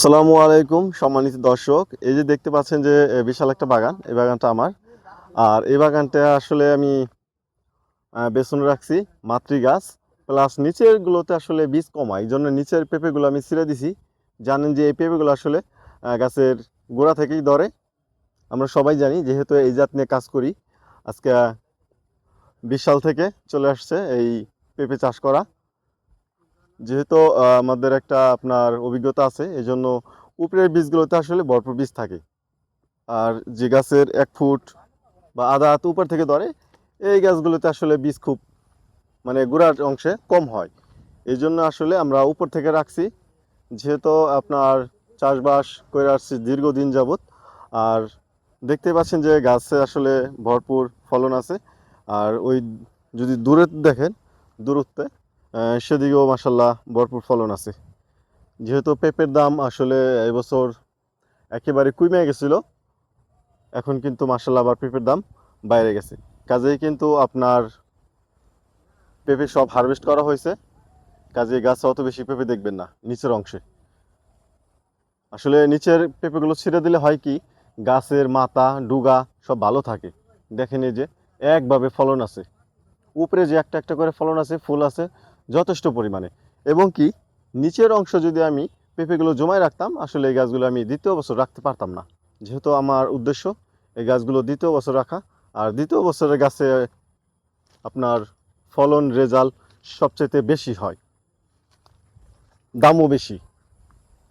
আসসালামু আলাইকুম সম্মানিত দর্শক, এই যে দেখতে পাচ্ছেন যে বিশাল একটা বাগান, এই বাগানটা আমার। আর এই বাগানটা আসলে আমি বেছনে রাখছি মাতৃ গাছ, প্লাস নিচের গুলোতে আসলে বীজ কমা, এই জন্য নিচের পেঁপেগুলো আমি ছিঁড়ে দিছি। জানেন যে এই পেঁপেগুলো আসলে গাছের গোড়া থেকেই ধরে, আমরা সবাই জানি, যেহেতু এই জাত নিয়ে কাজ করি। আজকে 20 সাল থেকে চলে আসছে এই পেঁপে চাষ করা। যেহেতু আমাদের একটা আপনার অভিজ্ঞতা আছে, এই জন্য উপরের বীজগুলোতে আসলে ভরপুর বীজ থাকে। আর যে গাছের 1 ফুট বা আধা হাত উপর থেকে ধরে, এই গাছগুলোতে আসলে বীজ খুব মানে গোড়ার অংশে কম হয়। এই জন্য আসলে আমরা উপর থেকে রাখছি, যেহেতু আপনার চাষবাস করে আসছি দীর্ঘদিন যাবত। আর দেখতে পাচ্ছেন যে গাছে আসলে ভরপুর ফলন আছে। আর ওই যদি দূরে দেখেন, দূরত্বে সেদিকেও মাসাল্লাহ ভরপুর ফলন আছে। যেহেতু পেঁপের দাম আসলে এবছর একেবারে কমে গেছিলো, এখন কিন্তু মাসাল্লাহ আবার পেঁপের দাম বাইরে গেছে। কাজেই কিন্তু আপনার পেঁপে সব হারভেস্ট করা হয়েছে, কাজেই গাছে অত বেশি পেঁপে দেখবেন না নিচের অংশে। আসলে নিচের পেঁপেগুলো ছিঁড়ে দিলে হয় কি, গাছের মাথা ডুগা সব ভালো থাকে। দেখেন এই যে একভাবে ফলন আছে, উপরে যে একটা একটা করে ফলন আছে, ফুল আছে যথেষ্ট পরিমাণে। এবং কি নিচের অংশ যদি আমি পেঁপেগুলো জমায় রাখতাম, আসলে এই গাছগুলো আমি দ্বিতীয় বছর রাখতে পারতাম না। যেহেতু আমার উদ্দেশ্য এই গাছগুলো দ্বিতীয় বছর রাখা, আর দ্বিতীয় বছরের গাছে আপনার ফলন রেজাল্ট সবচেয়ে বেশি হয়, দামও বেশি।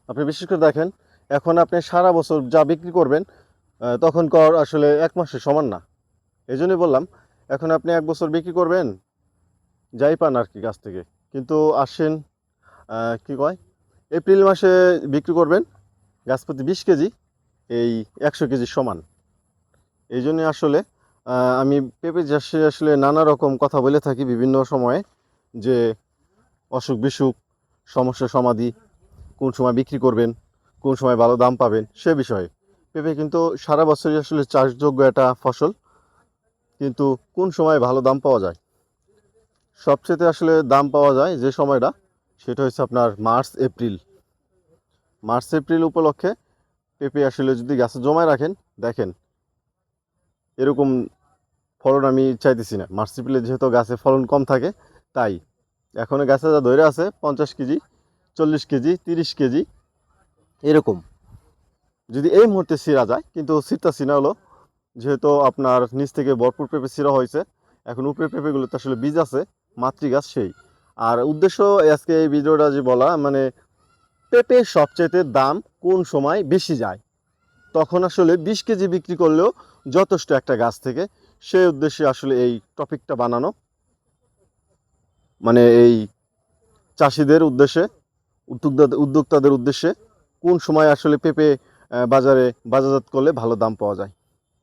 আপনি বিশেষ করে দেখেন, এখন আপনি সারা বছর যা বিক্রি করবেন তখন কর আসলে 1 মাসে সমান না। এই জন্যই বললাম, এখন আপনি 1 বছর বিক্রি করবেন যাই পান আর কি গাছ থেকে, কিন্তু আসেন কি কয় এপ্রিল মাসে বিক্রি করবেন গাছ প্রতি 20 কেজি, এই 100 কেজির সমান। এই জন্য আসলে আমি পেঁপে চাষে আসলে নানা রকম কথা বলে থাকি বিভিন্ন সময়ে, যে অসুখ বিসুখ, সমস্যা সমাধি, কোন সময় বিক্রি করবেন, কোন সময় ভালো দাম পাবেন সে বিষয়ে। পেঁপে কিন্তু সারা বছরই আসলে চাষযোগ্য একটা ফসল, কিন্তু কোন সময় ভালো দাম পাওয়া যায়, সবচেয়ে আসলে দাম পাওয়া যায় যে সময়টা, সেটা হচ্ছে আপনার মার্চ এপ্রিল উপলক্ষে পেঁপে আসলে যদি গাছে জমায় রাখেন, দেখেন এরকম ফলন আমি চাইতেছি না। মার্চ এপ্রিলে যেহেতু গাছে ফলন কম থাকে, তাই এখনও গাছে যা ধরে আছে 50 কেজি, 40 কেজি, 30 কেজি এরকম। যদি এই মুহূর্তে ছিঁড়া যায়, কিন্তু ছিঁড়তাছি না হলো, যেহেতু আপনার নিচ থেকে ভরপুর পেঁপে ছিঁড়া হয়েছে। এখন উপরে পেঁপেগুলোতে আসলে বীজ আছে, মাতৃগাছ সেই। আর উদ্দেশ্য আজকে এই ভিডিওটা যে বলা, মানে পেঁপে সবচেয়ে দাম কোন সময় বেশি যায়, তখন আসলে 20 কেজি বিক্রি করলেও যথেষ্ট একটা গাছ থেকে। সেই উদ্দেশ্যে আসলে এই টপিকটা বানানো, মানে এই চাষিদের উদ্দেশ্যে, উদ্যোক্তাদের উদ্দেশ্যে, কোন সময় আসলে পেঁপে বাজারে বাজারজাত করলে ভালো দাম পাওয়া যায়।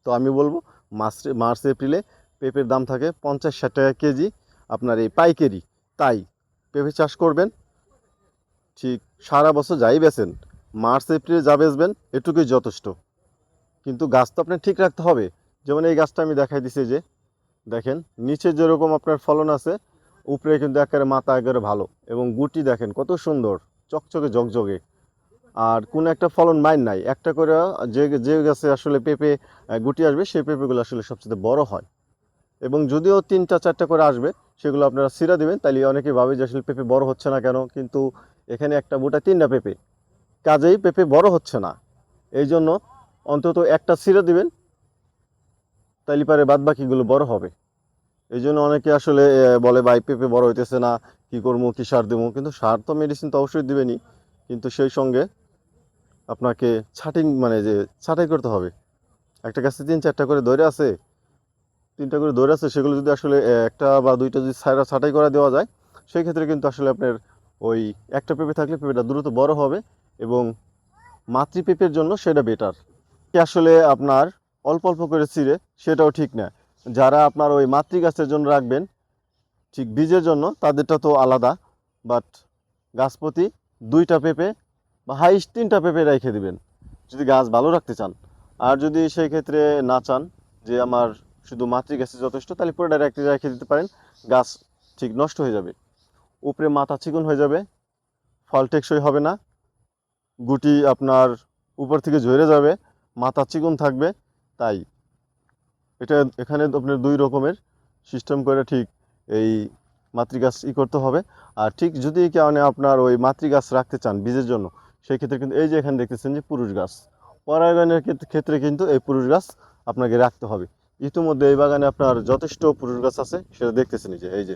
তো আমি বলবো মার্চ এপ্রিলে পেঁপের দাম থাকে 50-60 টাকা কেজি, আপনার এই পাইকারি। তাই পেঁপে চাষ করবেন, ঠিক সারা বছর যাই বেচেন, মার্চ এপ্রিলে যা বেচবেন এটুকুই যথেষ্ট। কিন্তু গাছ তো আপনার ঠিক রাখতে হবে। যেমন এই গাছটা আমি দেখাই দিছি, যে দেখেন নিচে যেরকম আপনার ফলন আছে, উপরে কিন্তু একেবারে মাথা একেবারে ভালো, এবং গুটি দেখেন কত সুন্দর, চকচকে ঝকঝকে। আর কোনো একটা ফলন মাইন নাই, একটা করে যে যে গাছে আসলে পেঁপে গুটি আসবে, সেই পেঁপেগুলো আসলে সবচেয়ে বড় হয়। এবং যদিও 3টা 4টা করে আসবে, সেগুলো আপনারা ছিঁড়া দিবেন, তাইলে অনেকে ভাবে যে আসলে পেঁপে বড় হচ্ছে না কেন, কিন্তু এখানে একটা বুটা 3টা পেঁপে, কাজেই পেঁপে বড় হচ্ছে না। এই জন্য অন্তত একটা ছিঁড়ে দিবেন, তাইলে পারে বাদ বাকিগুলো বড় হবে। এই জন্য অনেকে আসলে বলে ভাই পেঁপে বড় হইতেছে না, কি করবো, কি সার দেবো। কিন্তু সার তো মেডিসিন তো অবশ্যই দিবেনই, কিন্তু সেই সঙ্গে আপনাকে মানে যে ছাঁটাই করতে হবে। একটা গাছে 3-4টা করে ধরে আছে, 3টা করে ধরে আছে, সেগুলো যদি আসলে একটা বা 2টা যদি ছাঁটাই করে দেওয়া যায়, সেই ক্ষেত্রে কিন্তু আসলে আপনার ওই একটা পেঁপে থাকলে পেঁপেটা দ্রুত বড় হবে, এবং মাতৃ পেঁপের জন্য সেটা বেটার। আসলে আপনার অল্প অল্প করে ছিঁড়ে, সেটাও ঠিক না। যারা আপনার ওই মাতৃ গাছের জন্য রাখবেন, ঠিক বীজের জন্য তাদেরটা তো আলাদা, বাট গাছ প্রতি 2টা পেঁপে বা হাইস্ট 3টা পেঁপে রেখে দিবেন, যদি গাছ ভালো রাখতে চান। আর যদি সেই ক্ষেত্রে না চান যে আমার শুধু মাতৃ গাছে যথেষ্ট, তাহলে পুরোটা রেখে দিতে পারেন, গাছ ঠিক নষ্ট হয়ে যাবে, উপরে মাথা চিকন হয়ে যাবে, ফল টেকসই হবে না, গুটি আপনার উপর থেকে ঝরে যাবে, মাথা চিকন থাকবে। তাই এখানে আপনার 2 রকমের সিস্টেম করে ঠিক এই মাতৃগাছ করতে হবে। আর ঠিক যদি এই কারণে আপনার ওই মাতৃগাছ রাখতে চান বীজের জন্য, সেই ক্ষেত্রে কিন্তু এই যে এখানে দেখতেছেন যে পুরুষ গাছ, পরাগায়নের ক্ষেত্রে কিন্তু এই পুরুষ গাছ আপনাকে রাখতে হবে। ইতিমধ্যে এই বাগানে আপনার যথেষ্ট পুরুষ গাছ আছে, সেটা দেখতেছেন এই যে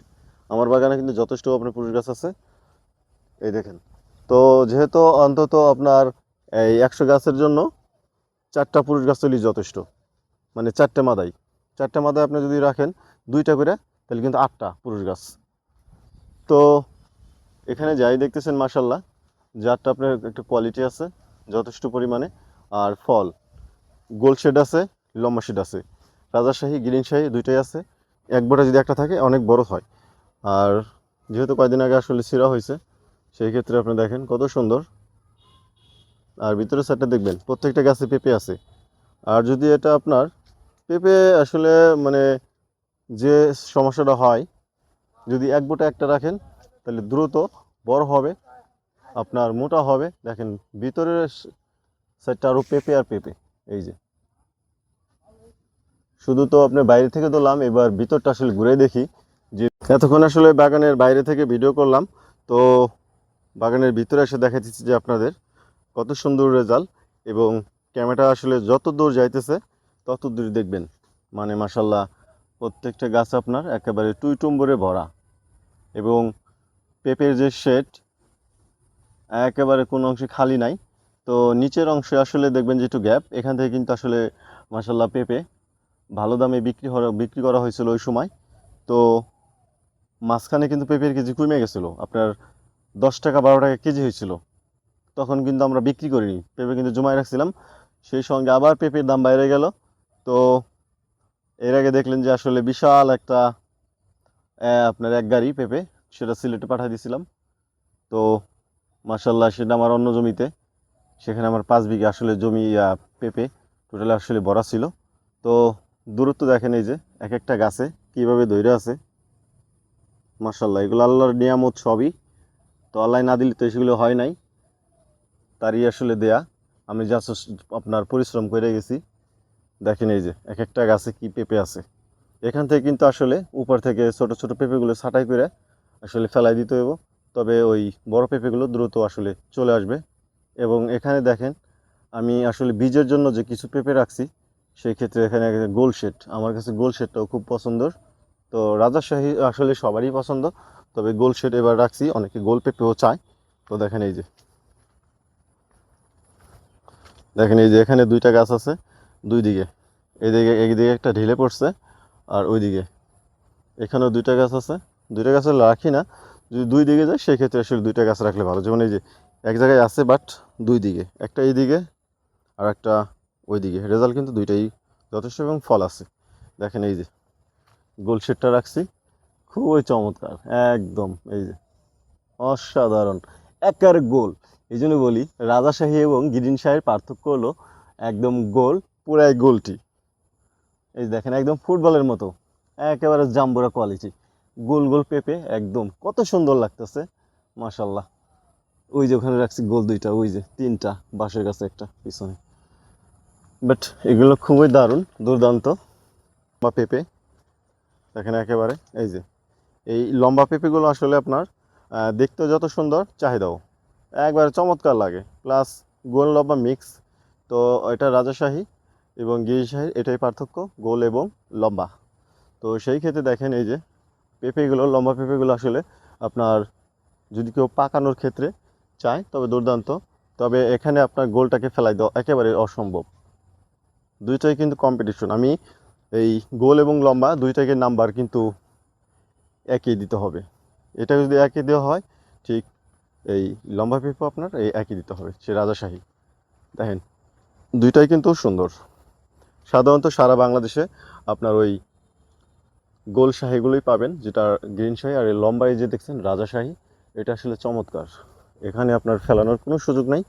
আমার বাগানে কিন্তু যথেষ্ট আপনার পুরুষ গাছ আছে, এই দেখেন। তো যেহেতু অন্তত আপনার এই 100 গাছের জন্য 4টা পুরুষ গাছ তৈরি যথেষ্ট, মানে 4টে মাদায় আপনি যদি রাখেন 2টা করে, তাহলে কিন্তু 8টা পুরুষ গাছ। তো এখানে যাই দেখতেছেন মাশাল্লাহ, জাতটা আপনার একটা কোয়ালিটি আছে যথেষ্ট পরিমাণে। আর ফল গোল শেড আছে, লম্বা শেড আছে, রাজাশাহী গ্রিন শাহী দুইটাই আছে। এক বোটা যদি একটা থাকে অনেক বড় হয়। আর যেহেতু কয়েকদিন আগে আসলে ছিঁড়া হয়েছে, সেই ক্ষেত্রে আপনি দেখেন কত সুন্দর। আর ভিতরের সাইডটা দেখবেন প্রত্যেকটা গাছে পেঁপে আছে। আর যদি এটা আপনার পেঁপে আসলে মানে যে সমস্যাটা হয়, যদি এক বোটা একটা রাখেন তাহলে দ্রুত বড় হবে, আপনার মোটা হবে। দেখেন ভিতরের সাইডটা আরও পেঁপে আর পেঁপে। এই যে শুধু তো আপনি বাইরে থেকে তোলাম, এবার ভিতরটা আসলে ঘুরে দেখি। যে এতক্ষণ আসলে বাগানের বাইরে থেকে ভিডিও করলাম, তো বাগানের ভিতরে এসে দেখা দিচ্ছি যে আপনাদের কত সুন্দর রেজাল্ট। এবং ক্যামেরা আসলে যত দূর যাইতেছে তত দূর দেখবেন, মানে মাশাল্লাহ প্রত্যেকটা গাছ আপনার একেবারে টুইটুম্বরে ভরা। এবং পেঁপের যে শেড একেবারে কোনো অংশে খালি নাই। তো নিচের অংশে আসলে দেখবেন যে একটু গ্যাপ, এখান থেকে কিন্তু আসলে মাশাল্লাহ পেঁপে ভালো দামে বিক্রি করা হয়েছিল ওই সময়। তো মাঝখানে কিন্তু পেঁপের কেজি কমে গেছিলো, আপনার 10 টাকা 12 টাকা কেজি হয়েছিল। তখন কিন্তু আমরা বিক্রি করিনি, পেঁপে কিন্তু জমায় রাখছিলাম। সেই সঙ্গে আবার পেঁপের দাম বাইরে গেল। তো এর আগে দেখলেন যে আসলে বিশাল একটা আপনার এক গাড়ি পেঁপে, সেটা সিলেটে পাঠিয়ে দিয়েছিলাম। তো মাশাল্লাহ সেটা আমার অন্য জমিতে, সেখানে আমার 5 বিঘা আসলে জমি পেঁপে টোটালি আসলে ভরা ছিল। তো দূরত্ব দেখেন এই যে এক একটা গাছে কীভাবে ধরে আছে। মাশাল্লাহ এগুলো আল্লাহর নিয়ামত সবই, তো আল্লাহ না দিলে তো সেগুলো হয় নাই, তারই আসলে দেয়া। আমি যা আপনার পরিশ্রম করে গেছি। দেখেন এই যে এক একটা গাছে কি পেঁপে আছে। এখান থেকে কিন্তু আসলে উপর থেকে ছোট ছোট পেঁপেগুলো ছাঁটাই করে আসলে ফেলাই দিতে হইব, তবে ওই বড় পেঁপেগুলো দ্রুত আসলে চলে আসবে। এবং এখানে দেখেন আমি আসলে বীজের জন্য যে কিছু পেঁপে রাখছি, সেই ক্ষেত্রে এখানে গোল শেড, আমার কাছে গোল শেডটাও খুব পছন্দের। তো রাজাশাহী আসলে সবারই পছন্দ, তবে গোল শেড এবার রাখছি, অনেকে গোল পেঁপেও চায়। তো দেখেন এই যে এখানে 2টা গাছ আছে 2 দিকে, এইদিকে একটা ঢিলে পড়ছে, আর ওইদিকে এখানেও 2টা গাছ আছে। 2টা গাছ রাখি না, যদি 2 দিকে যায় সেক্ষেত্রে আসলে 2টা গাছ রাখলে ভালো। যেমন এই যে এক জায়গায় আছে, বাট 2 দিকে, একটা এইদিকে আর একটা ওইদিকে, রেজাল্ট কিন্তু 2টাই যথেষ্ট এবং ফল আছে। দেখেন এই যে গোল শেডটা রাখছি, খুবই চমৎকার একদম, এই যে অসাধারণ একেবারে গোল। এই জন্য বলি রাজাশাহী এবং গ্রিন শাহীর পার্থক্য হলো একদম গোল, পুরাই গোলটি। এই দেখেন একদম ফুটবলের মতো একেবারে জাম্বুরা কোয়ালিটি, গোল গোল পেঁপে একদম কত সুন্দর লাগতেছে মাশাল্লাহ। ওই যে ওখানে রাখছি গোল 2টা, ওই যে 3টা বাঁশের কাছে একটা পিছনে। বাট এগুলো খুবই দারুণ দুর্দান্ত বা পেঁপে। দেখেন একেবারে এই যে এই লম্বা পেঁপেগুলো আসলে আপনার দেখতেও যত সুন্দর, চাহিদাও একবারে চমৎকার লাগে, প্লাস গোল লম্বা মিক্স। তো এটা রাজাশাহী এবং গিরিশাহী এটাই পার্থক্য, গোল এবং লম্বা। তো সেই ক্ষেত্রে দেখেন এই যে পেঁপেগুলো, লম্বা পেঁপেগুলো আসলে আপনার যদি কেউ পাকানোর ক্ষেত্রে চায় তবে দুর্দান্ত। তবে এখানে আপনার গোলটাকে ফেলাই দেওয়া একেবারে অসম্ভব, দুইটাই কিন্তু কম্পিটিশন। আমি এই গোল এবং লম্বা দুইটাকে নাম্বার কিন্তু একই দিতে হবে। এটা যদি একই দেওয়া হয়, ঠিক এই লম্বা পেঁপে আপনার এই একই দিতে হবে, সে রাজাশাহী। দেখেন দুইটাই কিন্তু সুন্দর। সাধারণত সারা বাংলাদেশে আপনার ওই গোল শাহীগুলোই পাবেন, যেটা গ্রিন শাহী। আর এই লম্বা এই যে দেখছেন রাজাশাহী, এটা আসলে চমৎকার। এখানে আপনার ফেলানোর কোনো সুযোগ নাই,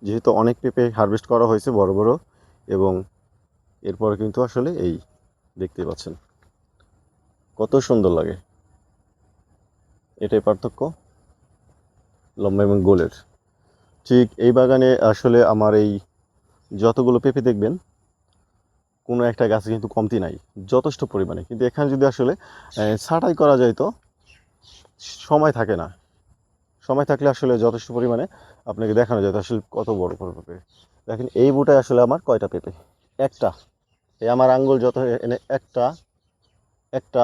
যেহেতু অনেক পেঁপে হারভেস্ট করা হয়েছে বড় বড়। এবং এরপরে কিন্তু আসলে এই দেখতে পাচ্ছেন কত সুন্দর লাগে, এটাই পার্থক্য লম্বা এবং গোলের। ঠিক এই বাগানে আসলে আমার এই যতগুলো পেঁপে দেখবেন কোনো একটা গাছে কিন্তু কমতি নাই, যথেষ্ট পরিমাণে। কিন্তু এখানে যদি আসলে ছাঁটাই করা যায় তো সময় থাকে না, সময় থাকলে আসলে যথেষ্ট পরিমাণে আপনাকে দেখানো যেত আসলে কত বড় বড় পেঁপে। দেখেন এই বুটায় আসলে আমার কয়টা পেঁপে, একটা, এই আমার আঙ্গুল যত এনে একটা, একটা,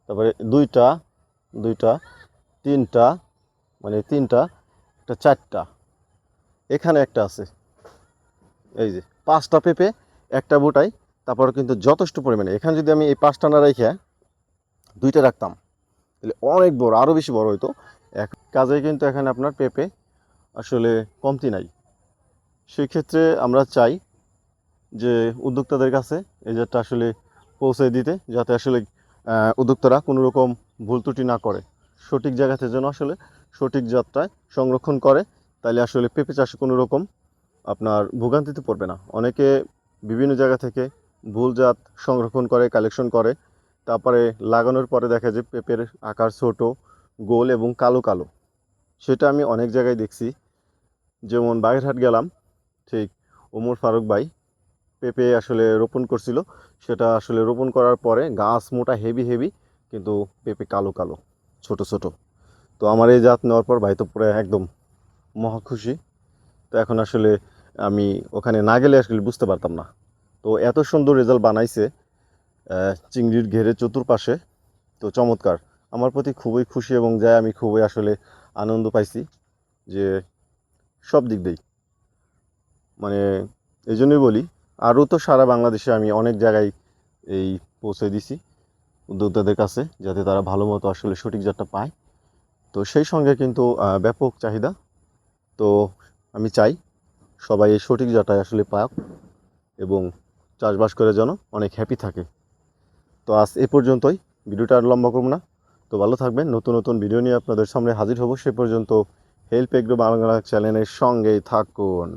তারপরে দুইটা, দুইটা, তিনটা, মানে তিনটা, একটা, চারটা, এখানে একটা আছে, এই যে পাঁচটা পেঁপে একটা বুটাই। তারপরে কিন্তু যথেষ্ট পরিমাণে, এখানে যদি আমি এই পাঁচটা না রেখে দুইটা রাখতাম তাহলে অনেক বড়, আরও বেশি বড় হইতো। এক কাজে কিন্তু এখানে আপনার পেঁপে আসলে কমতি নাই। সেক্ষেত্রে আমরা চাই যে উদ্যোক্তাদের কাছে এই জাতটা আসলে পৌঁছে দিতে, যাতে আসলে উদ্যোক্তারা কোনো রকম ভুল ত্রুটি না করে, সঠিক জায়গাতে যেন আসলে সঠিক জাতটায় সংরক্ষণ করে। তাইলে আসলে পেঁপে চাষে কোনো রকম আপনার ভোগান্তিতে পড়বে না। অনেকে বিভিন্ন জায়গা থেকে ভুল জাত সংরক্ষণ করে, কালেকশন করে, তারপরে লাগানোর পরে দেখা যায় পেঁপের আকার ছোট, গোল এবং কালো কালো। সেটা আমি অনেক জায়গায় দেখছি, যেমন বাগেরহাট গেলাম, ঠিক ওমর ফারুক ভাই পেঁপে আসলে রোপণ করছিল। সেটা আসলে রোপণ করার পরে গাছ মোটা হেভি হেভি, কিন্তু পেঁপে কালো কালো, ছোট ছোট। তো আমার এই জাত নেওয়ার পর ভাই তো পুরো একদম মহা খুশি। তো এখন আসলে আমি ওখানে না গেলে আসলে বুঝতে পারতাম না। তো এত সুন্দর রেজাল্ট বানাইছে চিংড়ির ঘেরে চতুর্পাশে, তো চমৎকার। আমার প্রতি খুবই খুশি এবং যাই আমি খুবই আসলে আনন্দ পাইছি যে সব দিক দিয়েই, মানে এই জন্যই বলি আরও তো সারা বাংলাদেশে আমি অনেক জায়গায় এই পৌঁছে দিছি উদ্যোক্তাদের কাছে, যাতে তারা ভালো মতো আসলে সঠিক জাতটা পায়। তো সেই সঙ্গে কিন্তু ব্যাপক চাহিদা। তো আমি চাই সবাই এই সঠিক জাতটায় আসলে পাক এবং চাষবাস করে যেন অনেক হ্যাপি থাকে। তো আজ এ পর্যন্তই, ভিডিওটা আর লম্বা করব না। তো ভালো থাকবেন, নতুন নতুন ভিডিও নিয়ে আপনাদের সামনে হাজির হব। সে পর্যন্ত হেল্প এগ্রো বাংলা চ্যানেলের সঙ্গেই থাকুন।